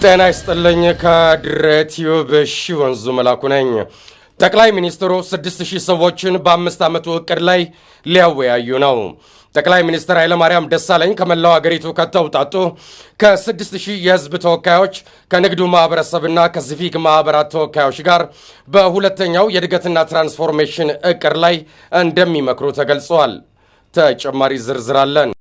ጤና ይስጥልኝ ከድሬቲዩብ ወንዙ መላኩ ነኝ። ጠቅላይ ሚኒስትሩ 6000 ሰዎችን በ5 ዓመቱ እቅድ ላይ ሊያወያዩ ነው። ጠቅላይ ሚኒስትር ኃይለማርያም ደሳለኝ ከመላው አገሪቱ ከተውጣጡ ከ6000 የህዝብ ተወካዮች ከንግዱ ማህበረሰብና ከሲቪክ ማህበራት ተወካዮች ጋር በሁለተኛው የእድገትና ትራንስፎርሜሽን እቅድ ላይ እንደሚመክሩ ተገልጿል። ተጨማሪ ዝርዝር አለን።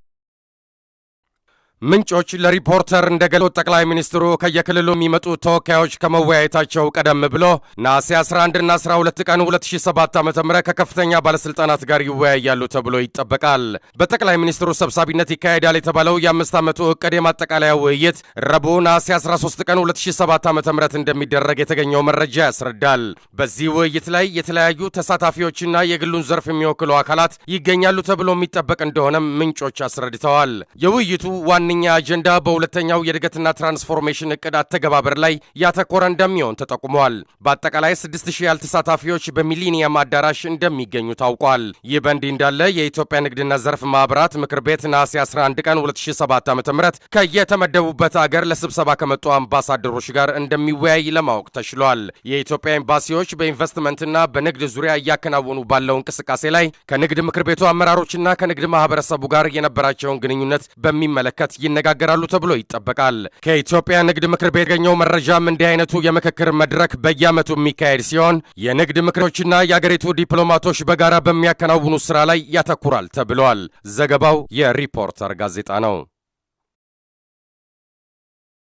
ምንጮች ለሪፖርተር እንደገለጹት ጠቅላይ ሚኒስትሩ ከየክልሉ የሚመጡ ተወካዮች ከመወያየታቸው ቀደም ብሎ ነሐሴ 11 እና 12 ቀን 2007 ዓ.ም ከከፍተኛ ባለስልጣናት ጋር ይወያያሉ ተብሎ ይጠበቃል። በጠቅላይ ሚኒስትሩ ሰብሳቢነት ይካሄዳል የተባለው የ5 ዓመቱ እቅድ የማጠቃለያ ውይይት ረቡዕ ነሐሴ 13 ቀን 2007 ዓ.ም እንደሚደረግ የተገኘው መረጃ ያስረዳል። በዚህ ውይይት ላይ የተለያዩ ተሳታፊዎችና የግሉን ዘርፍ የሚወክሉ አካላት ይገኛሉ ተብሎ የሚጠበቅ እንደሆነም ምንጮች አስረድተዋል። የውይይቱ ዋነኛ አጀንዳ በሁለተኛው የእድገትና ትራንስፎርሜሽን እቅድ አተገባበር ላይ ያተኮረ እንደሚሆን ተጠቁሟል። በአጠቃላይ 6000 ያህል ተሳታፊዎች በሚሊኒየም አዳራሽ እንደሚገኙ ታውቋል። ይህ በእንዲህ እንዳለ የኢትዮጵያ ንግድና ዘርፍ ማህበራት ምክር ቤት ነሐሴ 11 ቀን 2007 ዓ.ም ከየተመደቡበት አገር ለስብሰባ ከመጡ አምባሳደሮች ጋር እንደሚወያይ ለማወቅ ተችሏል። የኢትዮጵያ ኤምባሲዎች በኢንቨስትመንትና በንግድ ዙሪያ እያከናወኑ ባለው እንቅስቃሴ ላይ ከንግድ ምክር ቤቱ አመራሮችና ከንግድ ማህበረሰቡ ጋር የነበራቸውን ግንኙነት በሚመለከት ይነጋገራሉ ተብሎ ይጠበቃል። ከኢትዮጵያ ንግድ ምክር ቤት የተገኘው መረጃም እንዲህ አይነቱ የምክክር መድረክ በየዓመቱ የሚካሄድ ሲሆን የንግድ ምክሮችና የአገሪቱ ዲፕሎማቶች በጋራ በሚያከናውኑ ስራ ላይ ያተኩራል ተብሏል። ዘገባው የሪፖርተር ጋዜጣ ነው።